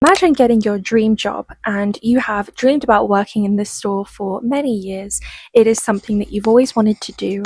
Imagine getting your dream job and you have dreamed about working in this store for many years. It is something that you've always wanted to do,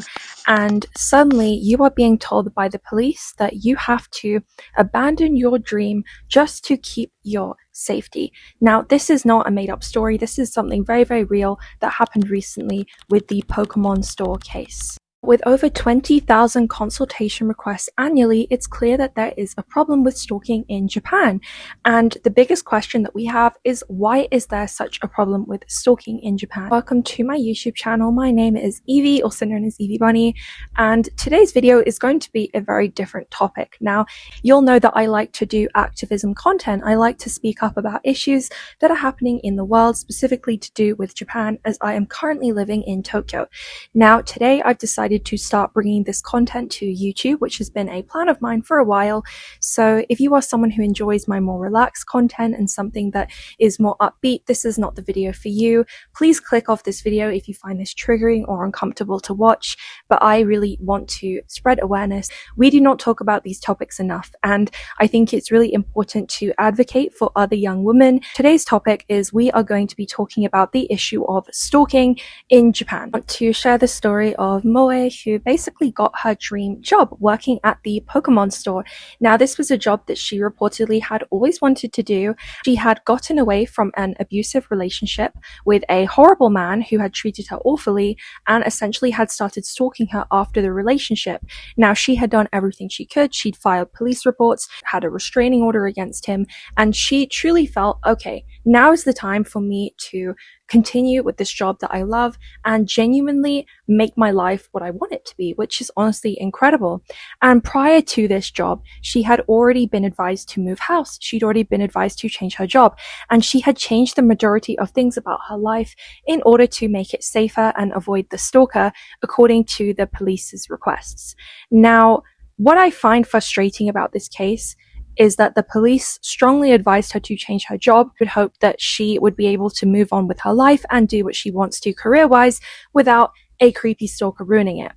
and suddenly you are being told by the police that you have to abandon your dream just to keep your safety. Now, this is not a made-up story. This is something very, very real that happened recently with the Pokémon store case. With over 20,000 consultation requests annually, it's clear that there is a problem with stalking in Japan. And the biggest question that we have is, why is there such a problem with stalking in Japan? Welcome to my YouTube channel. My name is Evie, also known as Evie Bunny, and today's video is going to be a very different topic. Now, you'll know that I like to do activism content. I like to speak up about issues that are happening in the world, specifically to do with Japan, as I am currently living in Tokyo. Now, today I've decided to start bringing this content to YouTube, which has been a plan of mine for a while. So if you are someone who enjoys my more relaxed content and something that is more upbeat, this is not the video for you. Please click off this video if you find this triggering or uncomfortable to watch, but I really want to spread awareness. We do not talk about these topics enough, and I think it's really important to advocate for other young women. Today's topic is we are going to be talking about the issue of stalking in Japan. I want to share the story of Moe, who basically got her dream job working at the Pokémon store. Now, this was a job that she reportedly had always wanted to do. She had gotten away from an abusive relationship with a horrible man who had treated her awfully and essentially had started stalking her after the relationship. Now, she had done everything she could. She'd filed police reports, had a restraining order against him, and she truly felt, okay, now is the time for me to continue with this job that I love and genuinely make my life what I want it to be, which is honestly incredible. And prior to this job, she had already been advised to move house. She'd already been advised to change her job, and she had changed the majority of things about her life in order to make it safer and avoid the stalker, according to the police's requests. Now, what I find frustrating about this case is that the police strongly advised her to change her job, would hope that she would be able to move on with her life and do what she wants to career-wise without a creepy stalker ruining it.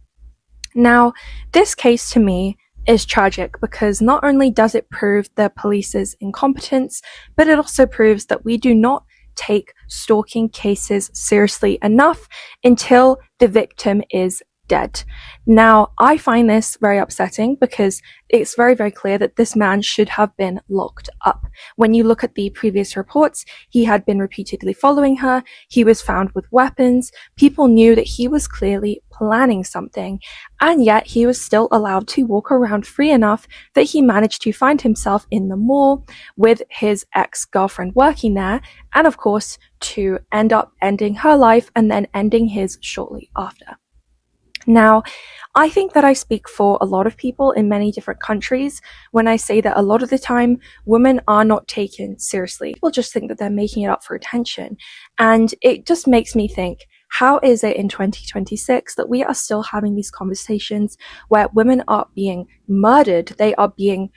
Now, this case to me is tragic because not only does it prove the police's incompetence, but it also proves that we do not take stalking cases seriously enough until the victim is dead. Now, I find this very upsetting because it's very, very clear that this man should have been locked up. When you look at the previous reports, he had been repeatedly following her. He was found with weapons. People knew that he was clearly planning something, and yet he was still allowed to walk around free enough that he managed to find himself in the mall with his ex-girlfriend working there, and of course, to end up ending her life and then ending his shortly after. Now, I think that I speak for a lot of people in many different countries when I say that a lot of the time women are not taken seriously. People just think that they're making it up for attention. And it just makes me think, how is it in 2026 that we are still having these conversations where women are being murdered? They are being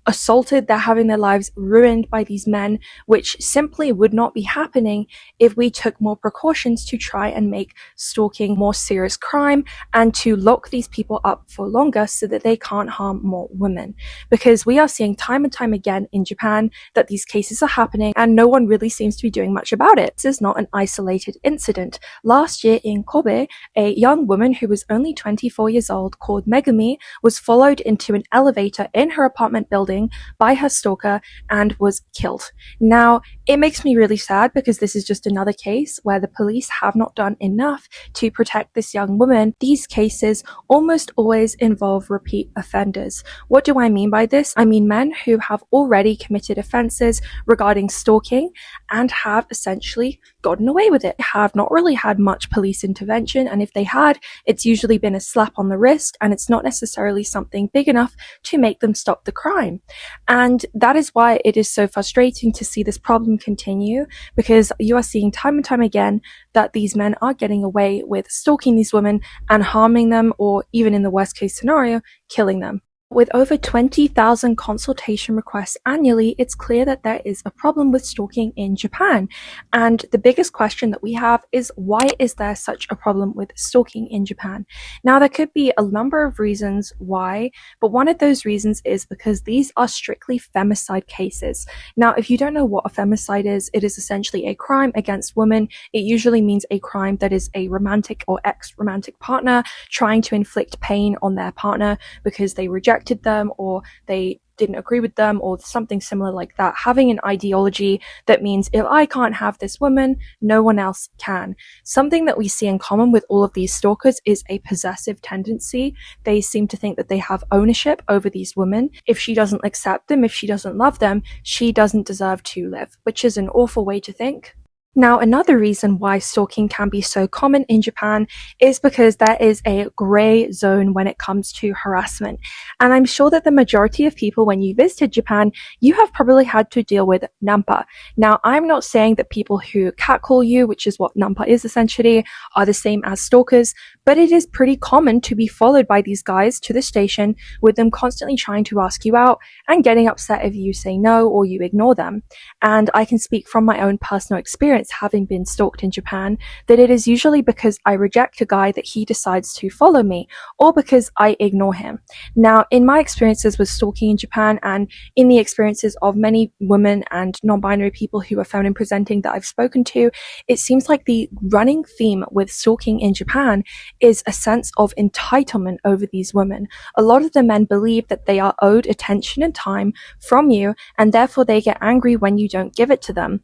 assaulted, they're having their lives ruined by these men, which simply would not be happening if we took more precautions to try and make stalking more serious crime and to lock these people up for longer so that they can't harm more women. Because we are seeing time and time again in Japan that these cases are happening and no one really seems to be doing much about it. This is not an isolated incident. Last year in Kobe, a young woman who was only 24 years old called Megumi was followed into an elevator in her apartment building by her stalker and was killed. Now, it makes me really sad because this is just another case where the police have not done enough to protect this young woman. These cases almost always involve repeat offenders. What do I mean by this? I mean men who have already committed offenses regarding stalking and have essentially gotten away with it, have not really had much police intervention, and if they had, it's usually been a slap on the wrist and it's not necessarily something big enough to make them stop the crime. And that is why it is so frustrating to see this problem continue, because you are seeing time and time again that these men are getting away with stalking these women and harming them, or even in the worst case scenario, killing them. With over 20,000 consultation requests annually, it's clear that there is a problem with stalking in Japan. And the biggest question that we have is, why is there such a problem with stalking in Japan? Now, there could be a number of reasons why, but one of those reasons is because these are strictly femicide cases. Now, if you don't know what a femicide is, it is essentially a crime against women. It usually means a crime that is a romantic or ex-romantic partner trying to inflict pain on their partner because they rejected them or they didn't agree with them or something similar like that. Having an ideology that means if I can't have this woman, no one else can. Something that we see in common with all of these stalkers is a possessive tendency. They seem to think that they have ownership over these women. If she doesn't accept them, if she doesn't love them, she doesn't deserve to live, which is an awful way to think. Now, another reason why stalking can be so common in Japan is because there is a grey zone when it comes to harassment. And I'm sure that the majority of people, when you visited Japan, you have probably had to deal with nampa. Now, I'm not saying that people who catcall you, which is what nampa is essentially, are the same as stalkers, but it is pretty common to be followed by these guys to the station with them constantly trying to ask you out and getting upset if you say no or you ignore them. And I can speak from my own personal experience, having been stalked in Japan, that it is usually because I reject a guy that he decides to follow me, or because I ignore him. Now, in my experiences with stalking in Japan, and in the experiences of many women and non-binary people who are feminine presenting that I've spoken to, it seems like the running theme with stalking in Japan is a sense of entitlement over these women. A lot of the men believe that they are owed attention and time from you, and therefore they get angry when you don't give it to them.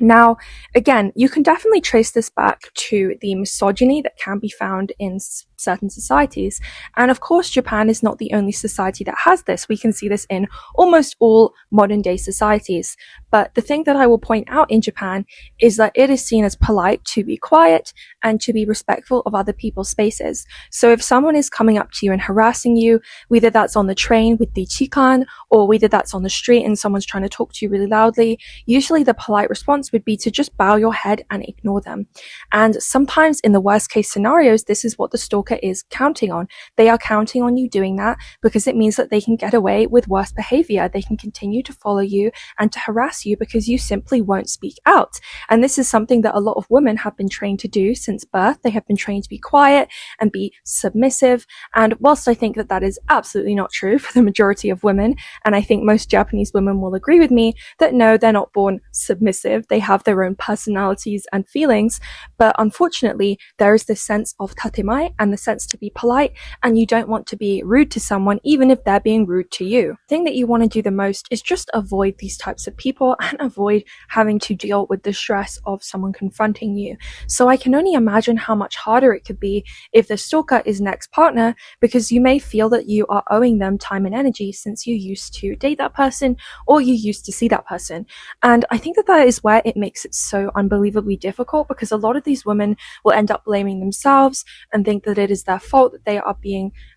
Now, again, you can definitely trace this back to the misogyny that can be found in certain societies. And of course, Japan is not the only society that has this. We can see this in almost all modern day societies. But the thing that I will point out in Japan is that it is seen as polite to be quiet and to be respectful of other people's spaces. So if someone is coming up to you and harassing you, whether that's on the train with the chikan, or whether that's on the street and someone's trying to talk to you really loudly, usually the polite response would be to just bow your head and ignore them. And sometimes in the worst case scenarios, this is what the stalker is counting on. They are counting on you doing that because it means that they can get away with worse behavior. They can continue to follow you and to harass you because you simply won't speak out. And this is something that a lot of women have been trained to do since birth. They have been trained to be quiet and be submissive. And whilst I think that that is absolutely not true for the majority of women, and I think most Japanese women will agree with me that no, they're not born submissive. They have their own personalities and feelings. But unfortunately, there is this sense of tatemae and the sense to be polite, and you don't want to be rude to someone even if they're being rude to you. The thing that you want to do the most is just avoid these types of people and avoid having to deal with the stress of someone confronting you. So I can only imagine how much harder it could be if the stalker is an ex-partner, because you may feel that you are owing them time and energy since you used to date that person or you used to see that person. And I think that that is where it makes it so unbelievably difficult, because a lot of these women will end up blaming themselves and think that it is their fault that they are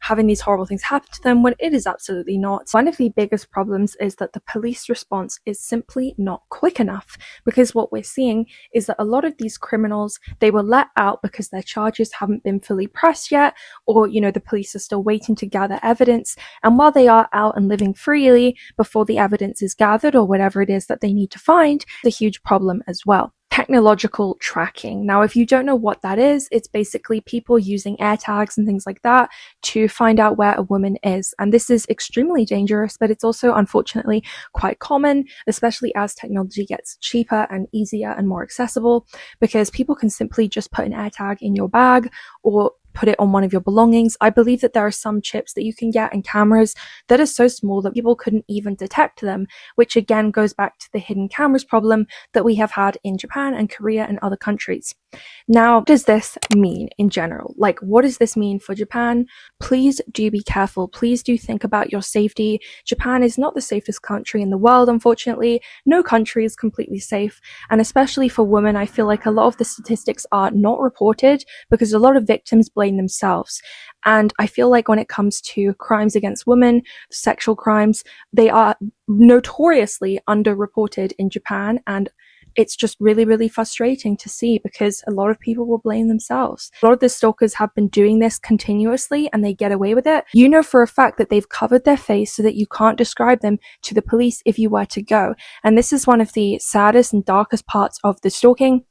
having these horrible things happen to them, when it is absolutely not. One of the biggest problems is that the police response is simply not quick enough, because what we're seeing is that a lot of these criminals, they were let out because their charges haven't been fully pressed yet, or the police are still waiting to gather evidence, and while they are out and living freely before the evidence is gathered or whatever it is that they need to find, it's a huge problem as well. Technological tracking. Now, if you don't know what that is, it's basically people using air tags and things like that to find out where a woman is. And this is extremely dangerous, but it's also unfortunately quite common, especially as technology gets cheaper and easier and more accessible, because people can simply just put an air tag in your bag or put it on one of your belongings. I believe that there are some chips that you can get and cameras that are so small that people couldn't even detect them, which again goes back to the hidden cameras problem that we have had in Japan and Korea and other countries. Now, what does this mean in general? Like, what does this mean for Japan? Please do be careful. Please do think about your safety. Japan is not the safest country in the world, unfortunately. No country is completely safe. And especially for women, I feel like a lot of the statistics are not reported because a lot of victims blame themselves. And I feel like when it comes to crimes against women, sexual crimes, they are notoriously underreported in Japan, and it's just really, really frustrating to see because a lot of people will blame themselves. A lot of the stalkers have been doing this continuously and they get away with it. You know for a fact that they've covered their face so that you can't describe them to the police if you were to go. And this is one of the saddest and darkest parts of the stalking,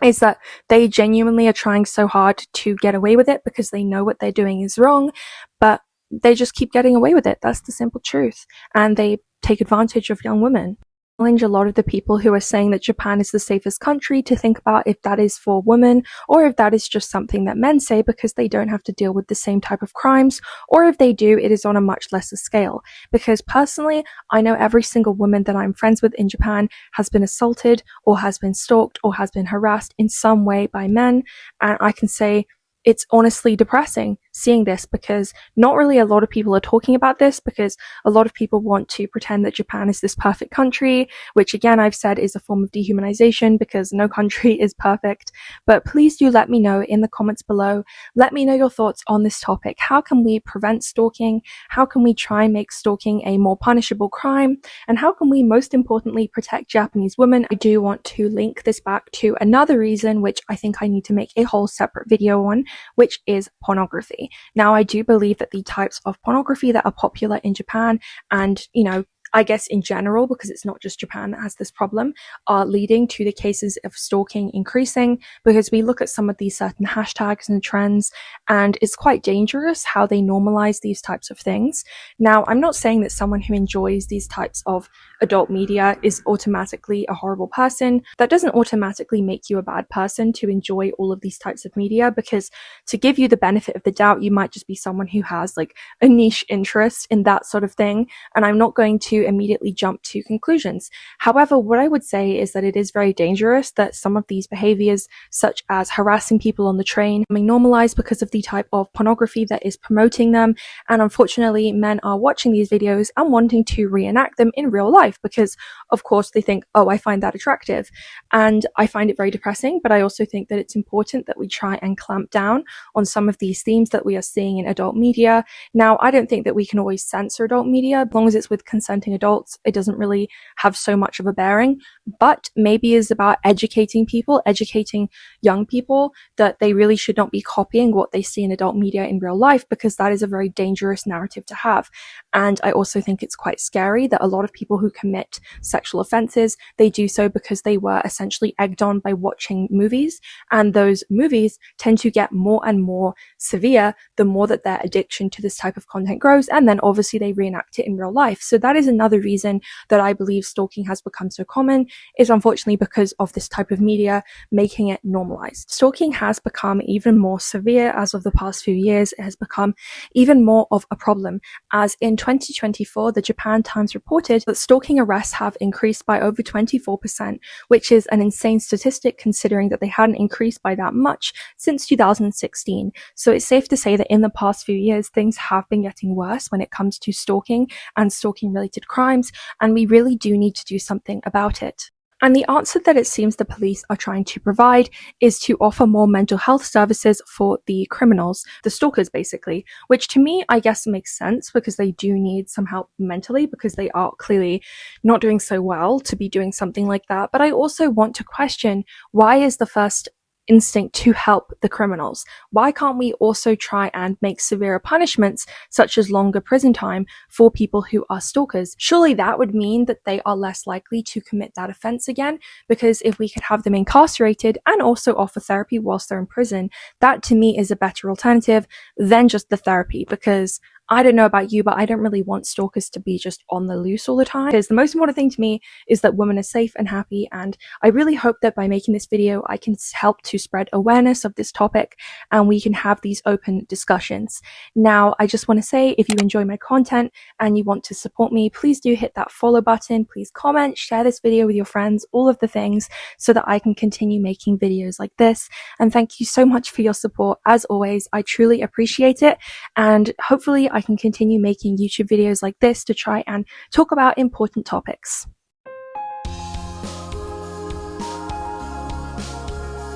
is that they genuinely are trying so hard to get away with it because they know what they're doing is wrong, but they just keep getting away with it. That's the simple truth. And they take advantage of young women. Challenge a lot of the people who are saying that Japan is the safest country to think about if that is for women or if that is just something that men say because they don't have to deal with the same type of crimes, or if they do, it is on a much lesser scale. Because personally, I know every single woman that I'm friends with in Japan has been assaulted or has been stalked or has been harassed in some way by men, and I can say it's honestly depressing seeing this because not really a lot of people are talking about this, because a lot of people want to pretend that Japan is this perfect country, which again I've said is a form of dehumanization because no country is perfect. But please do let me know in the comments below. Let me know your thoughts on this topic. How can we prevent stalking? How can we try and make stalking a more punishable crime? And how can we most importantly protect Japanese women? I do want to link this back to another reason which I think I need to make a whole separate video on, which is pornography. Now, I do believe that the types of pornography that are popular in Japan and, I guess in general, because it's not just Japan that has this problem, are leading to the cases of stalking increasing, because we look at some of these certain hashtags and trends, and it's quite dangerous how they normalize these types of things. Now, I'm not saying that someone who enjoys these types of adult media is automatically a horrible person. That doesn't automatically make you a bad person to enjoy all of these types of media, because to give you the benefit of the doubt, you might just be someone who has like a niche interest in that sort of thing, and I'm not going to immediately jump to conclusions. However, what I would say is that it is very dangerous that some of these behaviors, such as harassing people on the train, are being normalized because of the type of pornography that is promoting them. And unfortunately, men are watching these videos and wanting to reenact them in real life because, of course, they think, oh, I find that attractive. And I find it very depressing, but I also think that it's important that we try and clamp down on some of these themes that we are seeing in adult media. Now, I don't think that we can always censor adult media. As long as it's with consenting adults, it doesn't really have so much of a bearing, but maybe is about educating people, educating young people that they really should not be copying what they see in adult media in real life, because that is a very dangerous narrative to have. And I also think it's quite scary that a lot of people who commit sexual offenses, they do so because they were essentially egged on by watching movies, and those movies tend to get more and more severe the more that their addiction to this type of content grows, and then obviously they reenact it in real life. So that is another reason that I believe stalking has become so common, is unfortunately because of this type of media making it normalized. Stalking has become even more severe as of the past few years. It has become even more of a problem, as in 2024, the Japan Times reported that stalking arrests have increased by over 24%, which is an insane statistic considering that they hadn't increased by that much since 2016. So it's safe to say that in the past few years, things have been getting worse when it comes to stalking and stalking related crimes, and we really do need to do something about it. And the answer that it seems the police are trying to provide is to offer more mental health services for the criminals, the stalkers basically, which to me, I guess makes sense because they do need some help mentally because they are clearly not doing so well to be doing something like that. But I also want to question, why is the first instinct to help the criminals? Why can't we also try and make severer punishments, such as longer prison time, for people who are stalkers? Surely that would mean that they are less likely to commit that offense again, because if we could have them incarcerated and also offer therapy whilst they're in prison, that to me is a better alternative than just the therapy, because I don't know about you, but I don't really want stalkers to be just on the loose all the time, because the most important thing to me is that women are safe and happy. And I really hope that by making this video, I can help to spread awareness of this topic and we can have these open discussions. Now, I just want to say, if you enjoy my content and you want to support me, please do hit that follow button. Please comment, share this video with your friends, all of the things, so that I can continue making videos like this. And thank you so much for your support. As always, I truly appreciate it. And hopefully I can continue making YouTube videos like this to try and talk about important topics.